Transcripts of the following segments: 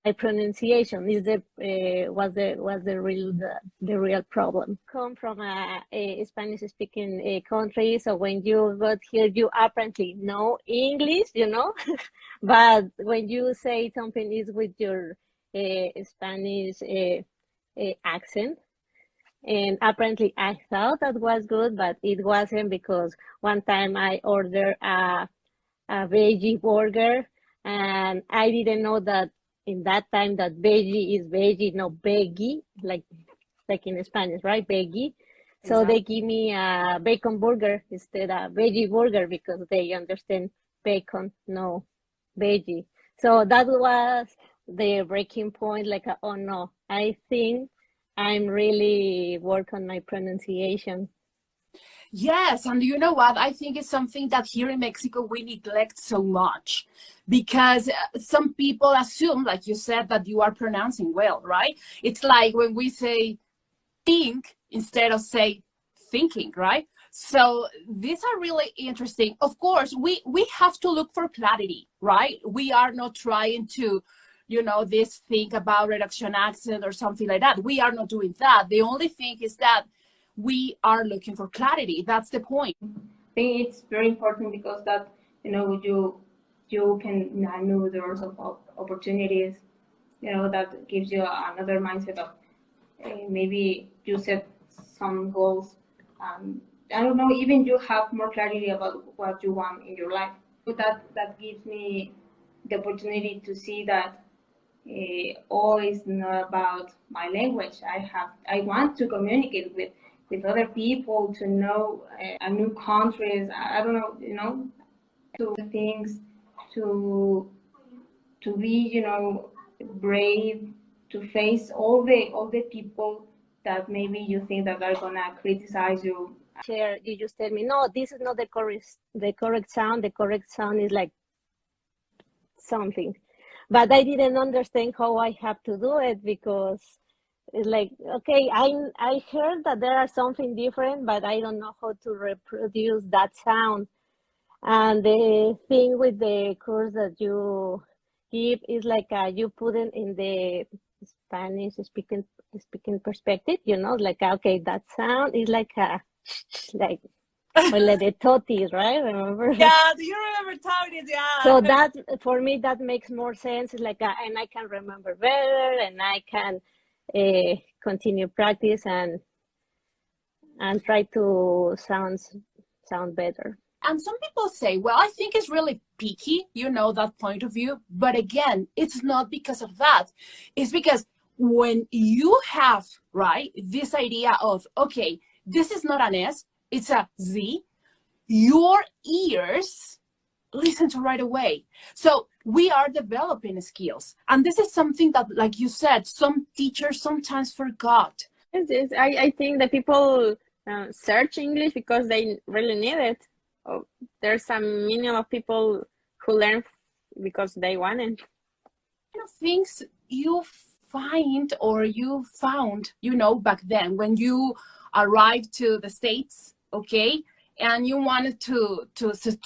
my pronunciation is the real problem. Come from a Spanish speaking country, so when you got here, you apparently know English, but when you say something is with your Spanish accent, and apparently I thought that was good, but it wasn't, because one time I ordered a veggie burger, and I didn't know that in that time that veggie is veggie, no veggie, like in Spanish, right? Veggie. So Exactly. they give me a bacon burger instead of veggie burger, because they understand bacon, no veggie. So that was the breaking point. Like, oh no, I think I'm really work on my pronunciation. Yes, and you know what? I think it's something that here in Mexico we neglect so much, because some people assume, like you said, that you are pronouncing well, right? It's like when we say think instead of say thinking, right? So these are really interesting. Of course, we have to look for clarity, right? We are not trying to, this thing about reduction accent or something like that. We are not doing that. The only thing is that we are looking for clarity. That's the point. I think it's very important, because that you can know doors of opportunities. That gives you another mindset of maybe you set some goals. I don't know. Even you have more clarity about what you want in your life. That gives me the opportunity to see that all is not about my language. I want to communicate with other people, to know a new countries. I don't know, to things, to be, brave, to face all the people that maybe you think that are gonna criticize you. Share, you just tell me, no, this is not the correct sound. The correct sound is like something, but I didn't understand how I have to do it, because it's like, okay, I heard that there are something different, but I don't know how to reproduce that sound. And the thing with the course that you give is like, you put it in the Spanish speaking perspective, like, okay, that sound is like a like the totis, right? Remember? Yeah, do you remember totis? Yeah. So that, for me, that makes more sense. It's like, and I can remember better, and I can continue practice and try to sound better. And some people say, well, I think it's really picky, that point of view. But again, it's not because of that. It's because when you have, right, this idea of, okay, this is not an S, it's a Z, your ears listen to right away. So we are developing skills. And this is something that, like you said, some teachers sometimes forgot. Yes, I think that people search English because they really need it. Oh, there's a minimum of people who learn because they want it. Things you find or you found, back then when you arrived to the States, okay, and you wanted to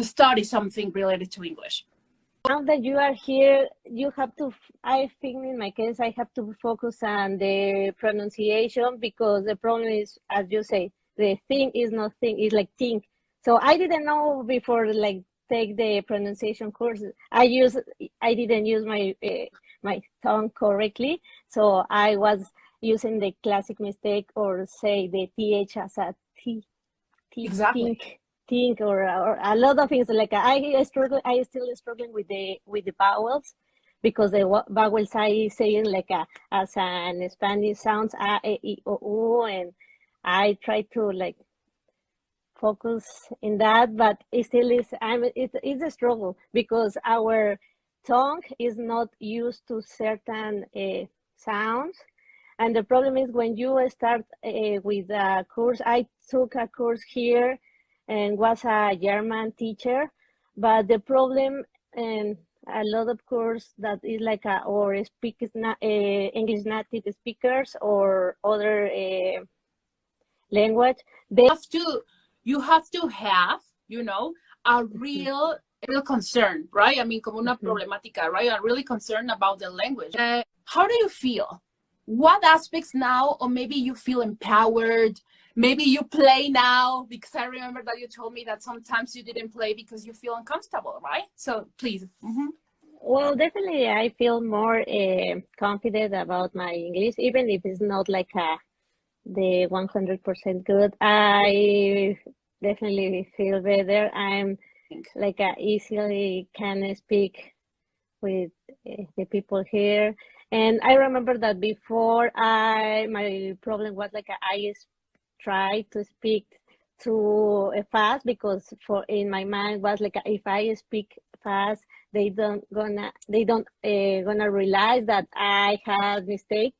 study something related to English. Now that you are here, you have to, I think in my case, I have to focus on the pronunciation, because the problem is, as you say, the thing is not thing, it's like think. So I didn't know before, like, take the pronunciation course. I didn't use my tongue correctly. So I was using the classic mistake, or say the TH as a T. Exactly. Think, or a lot of things. Like, I still struggling with the vowels, because the vowels I say like as an Spanish sounds a, e, I, o, u, and I try to like focus in that, but it still is. It's a struggle, because our tongue is not used to certain sounds. And the problem is, when you start with a course, I took a course here and was a German teacher, but the problem, and a lot of course that is like or speakers, English native speakers or other language, You have to have, a real real concern, right? I mean, como una problemática, right? I'm really concerned about the language. How do you feel? What aspects now, or maybe you feel empowered? Maybe you play now, because I remember that you told me that sometimes you didn't play because you feel uncomfortable, right? So please. Well, definitely, I feel more confident about my English, even if it's not like the 100% good. I definitely feel better. I'm like easily can speak with the people here. And I remember that before my problem was like I try to speak too fast, because for in my mind was like if I speak fast, they don't gonna realize that I had mistakes,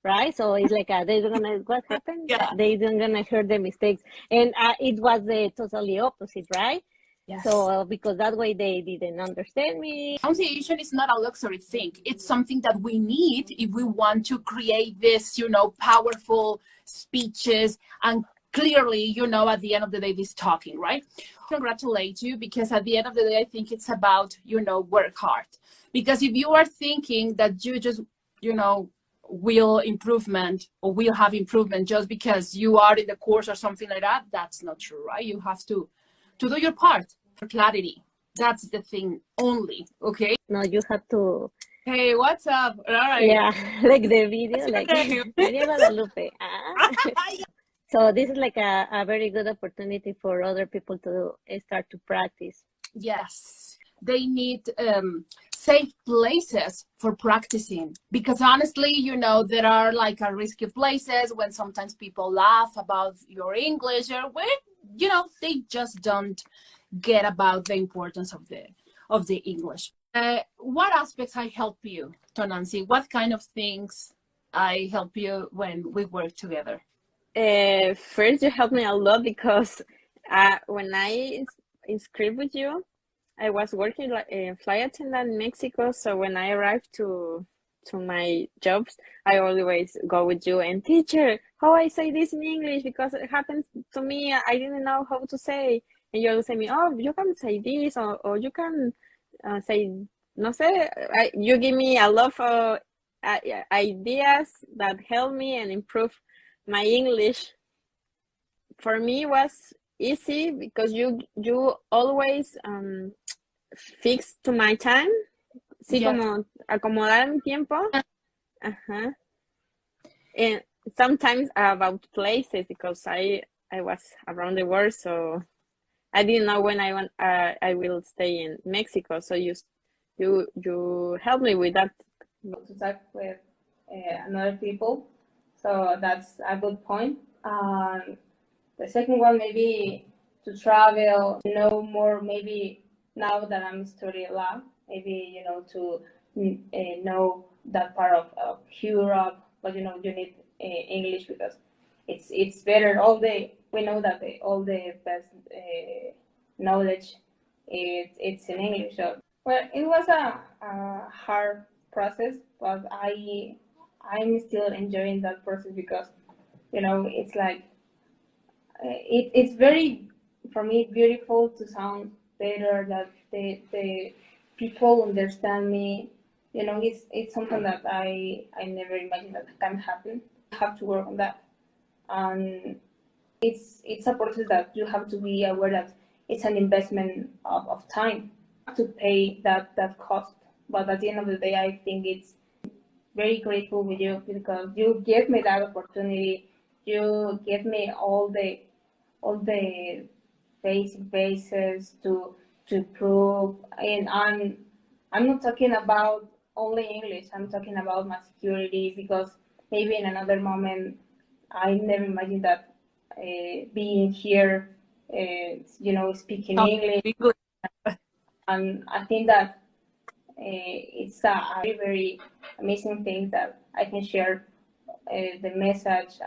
right? So it's like they don't gonna what happened. Yeah. They don't gonna hear the mistakes, and it was the totally opposite, right? Yes. So because that way they didn't understand me. Pronunciation is not a luxury thing. It's something that we need if we want to create this, powerful speeches and clearly, at the end of the day, this talking, right? Congratulate you, because at the end of the day, I think it's about, work hard. Because if you are thinking that you just, will improvement or will have improvement just because you are in the course or something like that, that's not true, right? You have to do your part for clarity. That's the thing only, okay? No, you have to. Hey, what's up? All right. Yeah, like the video, like Okay. Maria Guadalupe. So this is like a very good opportunity for other people to start to practice. Yes, they need safe places for practicing, because honestly, there are like a risky places when sometimes people laugh about your English, or when they just don't get about the importance of the English. What aspects I help you, Tonancy? What kind of things I help you when we work together? First, you helped me a lot, because when I inscribed with you, I was working like a flight attendant in Mexico. So when I arrived to my jobs, I always go with you and teacher, how I say this in English, because it happens to me. I didn't know how to say, and you always say me, oh, you can say this, or you can say, no sé. You give me a lot of ideas that help me and improve my English. For me was easy because you always fix to my time. Sí, Yes. como acomodar mi tiempo. And sometimes about places, because I was around the world, so I didn't know when I will stay in Mexico. So you helped me with that. To talk with another people, so that's a good point. The second one, maybe to travel, know more, maybe now that I'm studying law, maybe, to know that part of Europe, but, you need English, because it's better. We know that all the best knowledge it's in English. So, well, it was a hard process, but I'm still enjoying that process, because, it's like, it's very, for me, beautiful to sound better, that the people understand me. It's something that I never imagined that can happen. I have to work on that, and it's a process that you have to be aware that it's an investment of time to pay that cost. But at the end of the day, I think it's very grateful with you, because you gave me that opportunity. You gave me all the basic bases to prove. And I'm not talking about only English. I'm talking about my security, because maybe in another moment I never imagined that being here, speaking English. And I think that it's a very, very amazing thing that I can share the message.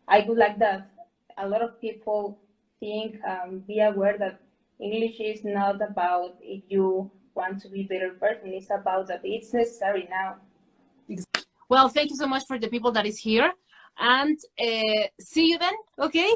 I would like that a lot of people think, be aware that English is not about if you want to be a better person. It's about that it's necessary now. Well, thank you so much for the people that is here, and see you then. Okay.